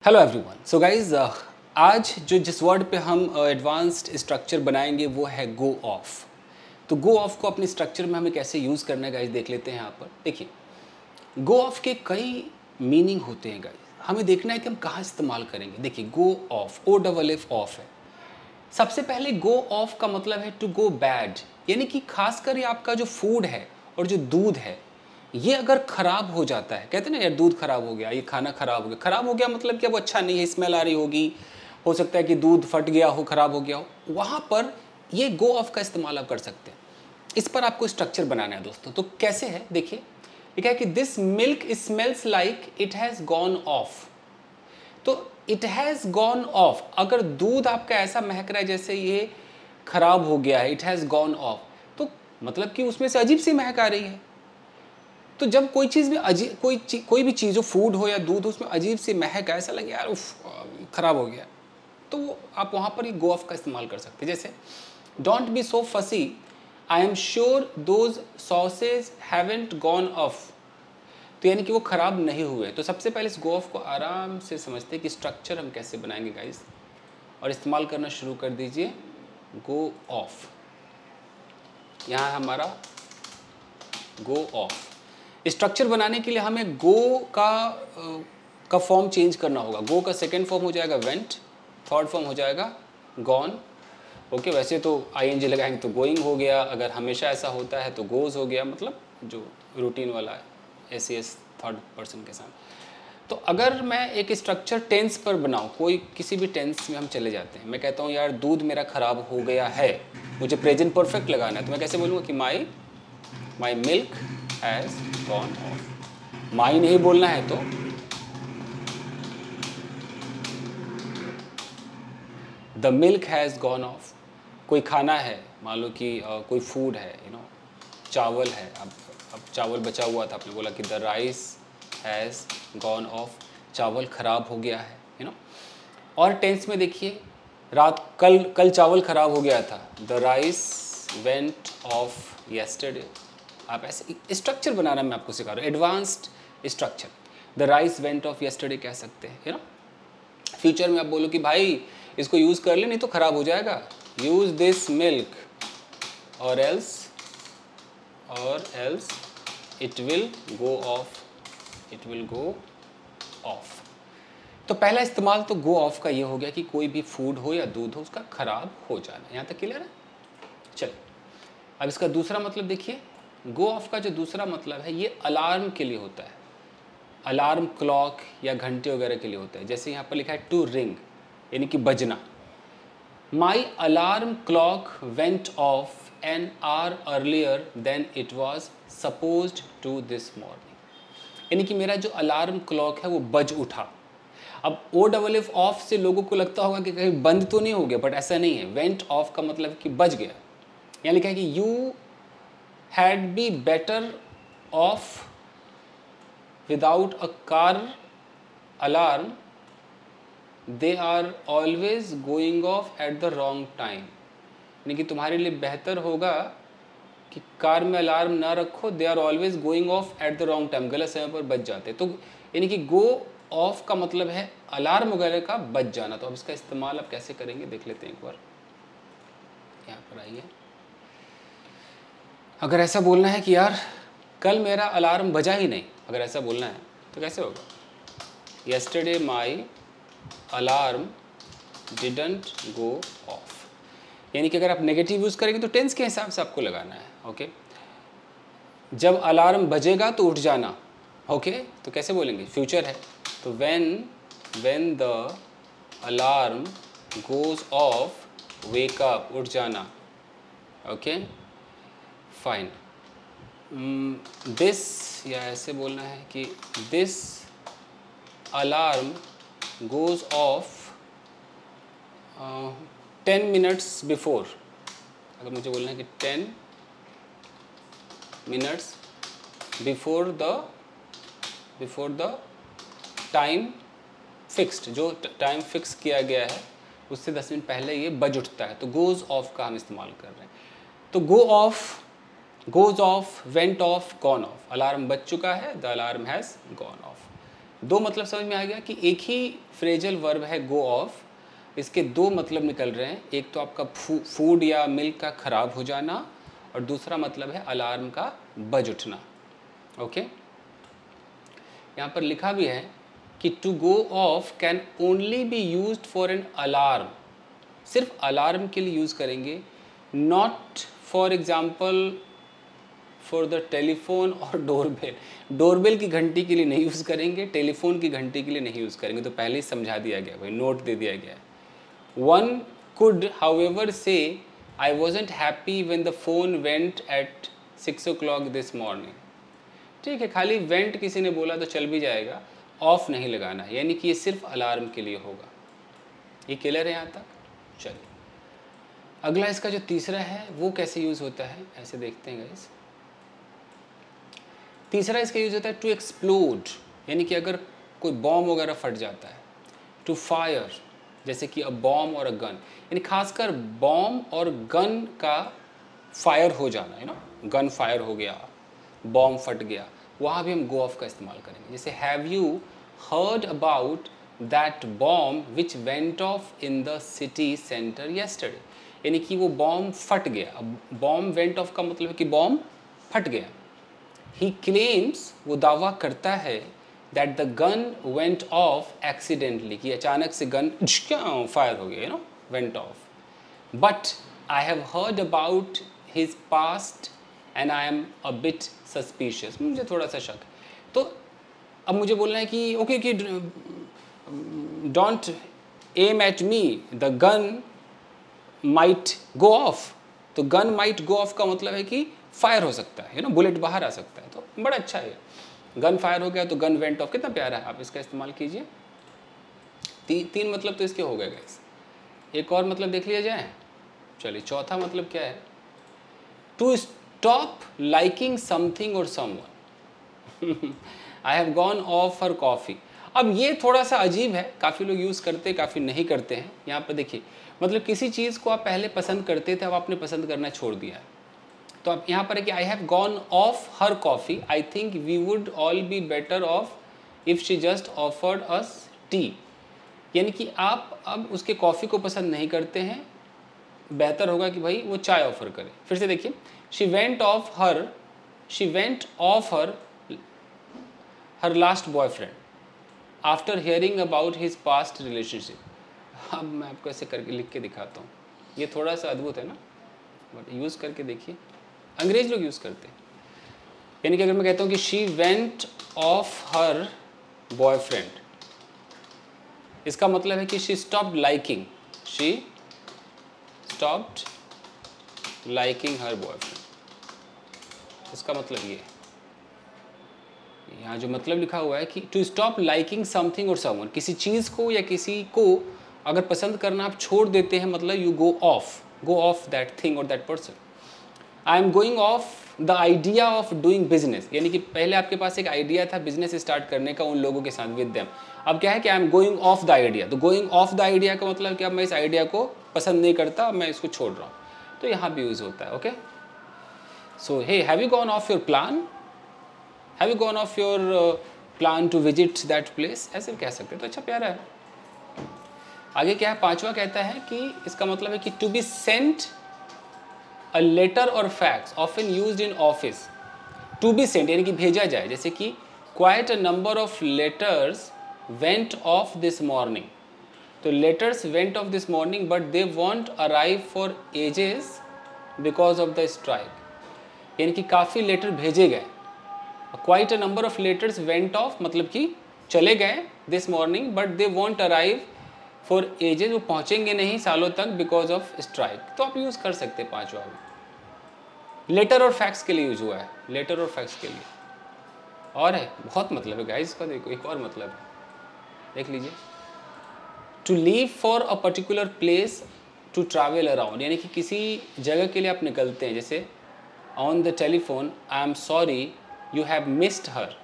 Hello everyone. So guys आज जिस word पे हम एडवांस्ड स्ट्रक्चर बनाएंगे वो है गो ऑफ। तो गो ऑफ को अपने स्ट्रक्चर में हमें कैसे यूज़ करना है गाइज देख लेते हैं। यहाँ पर देखिए, गो ऑफ के कई मीनिंग होते हैं गाइज, हमें देखना है कि हम कहाँ इस्तेमाल करेंगे। देखिए, गो ऑफ OFF ऑफ है। सबसे पहले गो ऑफ का मतलब है टू गो बैड, यानी कि खासकर ये आपका जो फूड है और जो दूध है ये अगर ख़राब हो जाता है, कहते हैं ना यार दूध ख़राब हो गया, ये खाना ख़राब हो गया मतलब कि अब अच्छा नहीं है, स्मेल आ रही होगी, हो सकता है कि दूध फट गया हो, ख़राब हो गया हो, वहाँ पर ये गो ऑफ का इस्तेमाल आप कर सकते हैं। इस पर आपको स्ट्रक्चर बनाना है दोस्तों। तो कैसे है देखिए, लिखा है कि this milk smells like it has gone of. तो इट हैज़ गॉन ऑफ, अगर दूध आपका ऐसा महक रहा है जैसे ये ख़राब हो गया है, इट हैज़ गॉन ऑफ, तो मतलब कि उसमें से अजीब सी महक आ रही है। तो जब कोई चीज़ में अजीब कोई भी चीज़ हो, फूड हो या दूध हो, उसमें अजीब सी महक है, ऐसा लगे यार उफ ख़राब हो गया, तो आप वहाँ पर ही गो ऑफ का इस्तेमाल कर सकते हैं। जैसे डोंट बी सो फसी, I am sure those sausage haven't gone of. तो यानी कि वो ख़राब नहीं हुए। तो सबसे पहले इस गो ऑफ को आराम से समझते हैं कि स्ट्रक्चर हम कैसे बनाएंगे गाइस, और इस्तेमाल करना शुरू कर दीजिए। गो ऑफ, यहाँ हमारा गो ऑफ। स्ट्रक्चर बनाने के लिए हमें गो का फॉर्म चेंज करना होगा। गो का सेकंड फॉर्म हो जाएगा वेंट, थर्ड फॉर्म हो जाएगा गॉन। ओके, वैसे तो ING लगाएंगे तो गोइंग हो गया, अगर हमेशा ऐसा होता है तो गोज हो गया, मतलब जो रूटीन वाला है SES थर्ड पर्सन के साथ। तो अगर मैं एक स्ट्रक्चर टेंस पर बनाऊँ, कोई किसी भी टेंस में हम चले जाते हैं, मैं कहता हूँ यार दूध मेरा ख़राब हो गया है, मुझे प्रेजेंट परफेक्ट लगाना है, तो मैं कैसे बोलूँगा कि माई मिल्क हैज़ गॉन ऑफ। माई नहीं बोलना है तो the milk has gone of. कोई खाना है, मान लो कि कोई फूड है, चावल है, अब चावल बचा हुआ था, आपने बोला कि the rice has gone of, चावल ख़राब हो गया है। और टेंस में देखिए, कल चावल ख़राब हो गया था, the rice went of yesterday. आप ऐसे स्ट्रक्चर बनाना मैं आपको सिखा रहा हूँ, advanced structure. The rice went of yesterday कह सकते हैं, फ्यूचर में आप बोलो कि भाई इसको यूज़ कर ले नहीं तो ख़राब हो जाएगा, यूज़ दिस मिल्क और else it will go off. तो पहला इस्तेमाल तो गो ऑफ का ये हो गया कि कोई भी फूड हो या दूध हो उसका ख़राब हो जाना। यहाँ तक क्लियर है? चलिए, अब इसका दूसरा मतलब देखिए। गो ऑफ का जो दूसरा मतलब है ये अलार्म के लिए होता है, अलार्म क्लॉक या घंटे वगैरह के लिए होता है। जैसे यहाँ पर लिखा है टू रिंग, यानी कि बजना। My alarm clock went off an hour earlier than it was supposed to this morning, यानी कि मेरा जो अलार्म क्लॉक है वो बज उठा। अब OFF ऑफ से लोगों को लगता होगा कि कहीं बंद तो नहीं हो गया, बट ऐसा नहीं है। वेंट ऑफ का मतलब है कि बज गया। यहाँ लिखा है कि you had be better off without a car alarm, they are always going off at the wrong time। यानी कि तुम्हारे लिए बेहतर होगा कि कार में अलार्म ना रखो, they are always going off at the wrong time, गलत समय पर बच जाते। तो यानी कि गो ऑफ का मतलब है अलार्म वगैरह का बच जाना। तो अब इसका इस्तेमाल आप कैसे करेंगे देख लेते हैं एक बार। यहाँ पर आइए, अगर ऐसा बोलना है कि यार कल मेरा अलार्म बजा ही नहीं, अगर ऐसा बोलना है तो कैसे होगा? Yesterday my alarm didn't go of. यानी कि अगर आप नेगेटिव यूज़ करेंगे तो टेंस के हिसाब से आपको लगाना है। ओके, जब अलार्म बजेगा तो उठ जाना। ओके, तो कैसे बोलेंगे? फ्यूचर है तो when the alarm goes off wake up, उठ जाना। Okay fine. दिस, या ऐसे बोलना है कि this alarm goes off 10 minutes before. अगर मुझे बोलना है कि 10 minutes before the time fixed, जो टाइम फिक्स किया गया है उससे 10 मिनट पहले ये बज उठता है। तो गोज ऑफ का हम इस्तेमाल कर रहे हैं। तो go off, goes off, went off, gone off. Alarm बज चुका है, the alarm has gone off. दो मतलब समझ में आ गया कि एक ही फ्रेजल वर्ब है गो ऑफ, इसके दो मतलब निकल रहे हैं। एक तो आपका फूड या मिल्क का ख़राब हो जाना और दूसरा मतलब है अलार्म का बज उठना। ओके, यहाँ पर लिखा भी है कि to go off can only be used for an alarm, सिर्फ अलार्म के लिए यूज़ करेंगे, not for example for the telephone और डोरबेल। डोरबेल की घंटी के लिए नहीं यूज़ करेंगे, टेलीफोन की घंटी के लिए नहीं यूज़ करेंगे। तो पहले ही समझा दिया गया भाई, नोट दे दिया गया है। वन कुड हाउएवर से I wasn't happy when the phone went eight 6 o'clock this morning. ठीक है, खाली वेंट किसी ने बोला तो चल भी जाएगा, ऑफ नहीं लगाना है, यानी कि ये सिर्फ अलार्म के लिए होगा। ये क्लियर है यहाँ तक? चलिए अगला इसका जो तीसरा है वो कैसे यूज़ होता है, ऐसे देखते हैं गाइस। तीसरा इसका यूज़ होता है टू एक्सप्लोड, यानी कि अगर कोई बॉम्ब वगैरह फट जाता है। टू फायर, जैसे कि अ बॉम्ब और अ गन, यानी खासकर बॉम्ब और गन का फायर हो जाना है ना, गन फायर हो गया, बॉम्ब फट गया, वहाँ भी हम गो ऑफ का इस्तेमाल करेंगे। जैसे have you heard about that bomb which went of in the city centre yesterday, यानी कि वो बॉम्ब फट गया। अब बॉम्ब वेंट ऑफ का मतलब है कि बॉम्ब फट गया। ही क्लेम्स, वो दावा करता है, that the gun went of accidentally, कि अचानक से गन फायर हो गया, you know, went of. But I have heard about his past and I am a bit suspicious, मुझे थोड़ा सा शक। तो अब मुझे बोलना है कि ओके कि don't aim at me, the gun might go off. तो गन माइट गो ऑफ का मतलब है कि फायर हो सकता है, ना, बुलेट बाहर आ सकता है। तो बड़ा अच्छा है, गन फायर हो गया तो गन वेंट ऑफ, कितना प्यारा है, आप इसका इस्तेमाल कीजिए। तीन मतलब तो इसके हो गए गाइस। एक और मतलब देख लिया जाए। चलिए चौथा मतलब क्या है, टू स्टॉप लाइकिंग समथिंग और someone. I have gone off her coffee. अब ये थोड़ा सा अजीब है, काफ़ी लोग यूज़ करते हैं, काफ़ी नहीं करते हैं। यहाँ पर देखिए, मतलब किसी चीज़ को आप पहले पसंद करते थे, अब आपने पसंद करना छोड़ दिया है। तो अब यहाँ पर है कि I have gone off her coffee, I think we would all be better off if she just offered us tea, यानी कि आप अब उसके कॉफ़ी को पसंद नहीं करते हैं, बेहतर होगा कि भाई वो चाय ऑफ़र करे। फिर से देखिए, she went of her last boyfriend after hearing about his past relationship. अब मैं आपको ऐसे करके लिख के दिखाता हूँ, ये थोड़ा सा अद्भुत है ना, बट यूज़ करके देखिए। अंग्रेज लोग यूज़ करते हैं, यानी कि अगर मैं कहता हूँ कि she went of her boyfriend, इसका मतलब है कि she stopped liking her boyfriend. इसका मतलब ये है, यहाँ जो मतलब लिखा हुआ है कि टू स्टॉप लाइकिंग समथिंग और समवन, किसी चीज़ को या किसी को अगर पसंद करना आप छोड़ देते हैं, मतलब you go off that thing और that person. I am going off the idea of doing business, यानी कि पहले आपके पास एक आइडिया था बिजनेस स्टार्ट करने का उन लोगों के साथ विद देम, अब क्या है कि आई am going off the idea. तो गोइंग ऑफ द आइडिया का मतलब कि अब मैं इस आइडिया को पसंद नहीं करता, मैं इसको छोड़ रहा हूँ, तो यहाँ भी यूज़ होता है। Okay, so hey have you gone off your plan, have you gone off your plan to visit that place, ऐसे कह सकते हैं। तो अच्छा प्यारा है। आगे क्या है, पांचवा कहता है कि इसका मतलब है कि to be sent a letter और fax often used in office. To be sent यानी कि भेजा जाए, जैसे कि quite a number of letters went off this morning. तो letters went off this morning but they won't arrive for ages because of the strike, यानी कि काफ़ी लेटर भेजे गए। Quite a number of letters went off मतलब कि चले गए this morning, but they won't arrive for edges, वो पहुँचेंगे नहीं सालों तक बिकॉज ऑफ स्ट्राइक। तो आप यूज़ कर सकते हैं पाँचवा में। लेटर और फैक्स के लिए यूज हुआ है, लेटर और फैक्स के लिए। और है बहुत मतलब है गाइस इसका, देखो एक और मतलब है, देख लीजिए। To leave for a particular place to travel around, यानी कि किसी जगह के लिए आप निकलते हैं, जैसे on the telephone I am sorry you have missed her,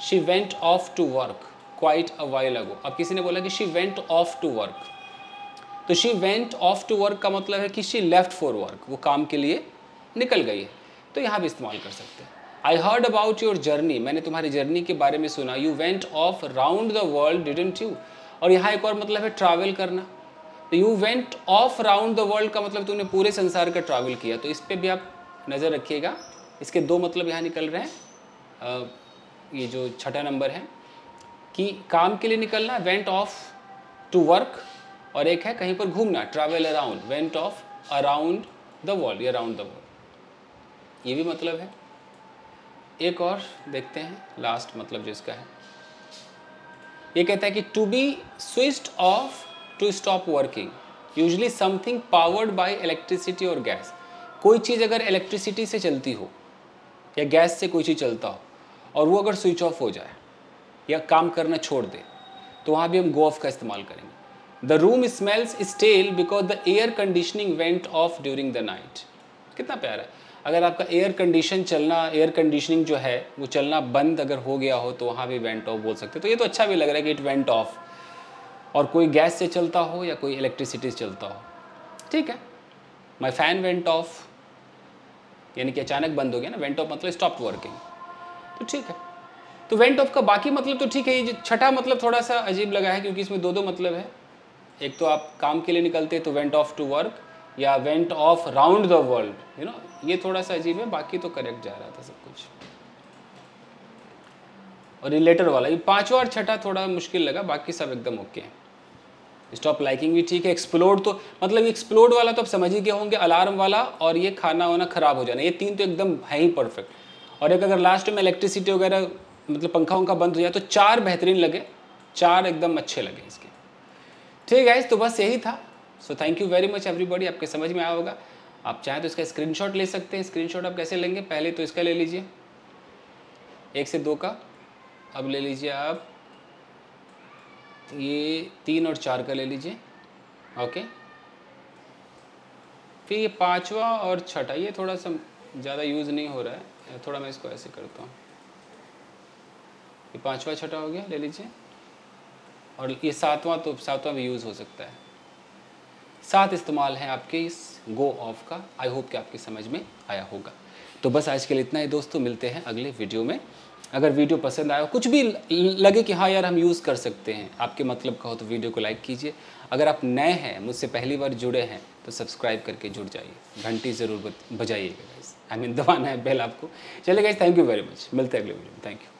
she went off to work quite a while ago. अब किसी ने बोला कि she went off to work, तो she went off to work का मतलब है कि शी लेफ्ट फॉर वर्क, वो काम के लिए निकल गई है। तो यहाँ भी इस्तेमाल कर सकते हैं। I heard about your journey, मैंने तुम्हारी जर्नी के बारे में सुना। You went of round the world didn't you, और यहाँ एक और मतलब है ट्रैवल करना। तो you went of round the world का मतलब तुमने पूरे संसार का ट्रैवल किया। तो इस पर भी आप नज़र रखिएगा, इसके दो मतलब यहाँ निकल रहे हैं। ये जो छठा नंबर है कि काम के लिए निकलना, वेंट ऑफ टू वर्क, और एक है कहीं पर घूमना, travel around, went of around the world या अराउंड द वर्ल्ड, ये भी मतलब है। एक और देखते हैं लास्ट मतलब जिसका है, ये कहता है कि to be switched off, to stop working, usually something powered by electricity और गैस। कोई चीज़ अगर इलेक्ट्रिसिटी से चलती हो या गैस से कोई चीज़ चलता हो और वो अगर स्विच ऑफ हो जाए या काम करना छोड़ दे, तो वहाँ भी हम गो ऑफ का इस्तेमाल करेंगे। The room smells stale because the air conditioning went off during the night. कितना प्यारा है। अगर आपका एयर कंडीशनिंग जो है वो चलना बंद अगर हो गया हो तो वहाँ भी वेंट ऑफ बोल सकते हैं। तो ये तो अच्छा भी लग रहा है कि इट वेंट ऑफ, और कोई गैस से चलता हो या कोई इलेक्ट्रिसिटी से चलता हो, ठीक है। माई फैन वेंट ऑफ, यानी कि अचानक बंद हो गया ना, वेंट ऑफ मतलब स्टॉप वर्किंग, तो ठीक है। तो वेंट ऑफ का बाकी मतलब तो ठीक है। ये छठा मतलब थोड़ा सा अजीब लगा है क्योंकि इसमें दो मतलब है। एक तो आप काम के लिए निकलते तो वेंट ऑफ टू वर्क, या went of round the world, you know, ये थोड़ा सा अजीब है। बाकी तो करेक्ट जा रहा था सब कुछ। और ये लेटर वाला, ये पांचवा और छठा थोड़ा मुश्किल लगा, बाकी सब एकदम ओके है। स्टॉप लाइकिंग भी ठीक है। एक्सप्लोड तो मतलब एक्सप्लोड वाला तो आप समझ ही गए होंगे, अलार्म वाला, और ये खाना वाना खराब हो जाना, ये तीन तो एकदम है ही परफेक्ट। और एक अगर लास्ट में इलेक्ट्रिसिटी वगैरह मतलब पंखा उंखा बंद हो जाए तो चार बेहतरीन लगे, चार एकदम अच्छे लगे इसके। ठीक है, तो बस यही था। So thank you very much everybody, आपके समझ में आया होगा। आप चाहें तो इसका स्क्रीनशॉट ले सकते हैं। स्क्रीनशॉट आप कैसे लेंगे, पहले तो इसका ले लीजिए 1 से 2 का, अब ले लीजिए आप ये 3 और 4 का ले लीजिए, ओके। फिर ये पांचवा और छठा, ये थोड़ा सा ज़्यादा यूज़ नहीं हो रहा है, थोड़ा मैं इसको ऐसे करता हूँ। ये पांचवा छठा हो गया, ले लीजिए। और ये सातवां भी यूज़ हो सकता है। 7 इस्तेमाल हैं आपके इस गो ऑफ का। आई होप कि आपकी समझ में आया होगा। तो बस आज के लिए इतना ही दोस्तों, मिलते हैं अगले वीडियो में। अगर वीडियो पसंद आया, कुछ भी लगे कि हाँ यार हम यूज़ कर सकते हैं, आपके मतलब का हो, तो वीडियो को लाइक कीजिए। अगर आप नए हैं, मुझसे पहली बार जुड़े हैं, तो सब्सक्राइब करके जुड़ जाइए, घंटी ज़रूर बजाइएगा गाइस, दबाना है बेल आपको। चलिए guys, thank you very much, मिलते हैं अगले वीडियो में। Thank you.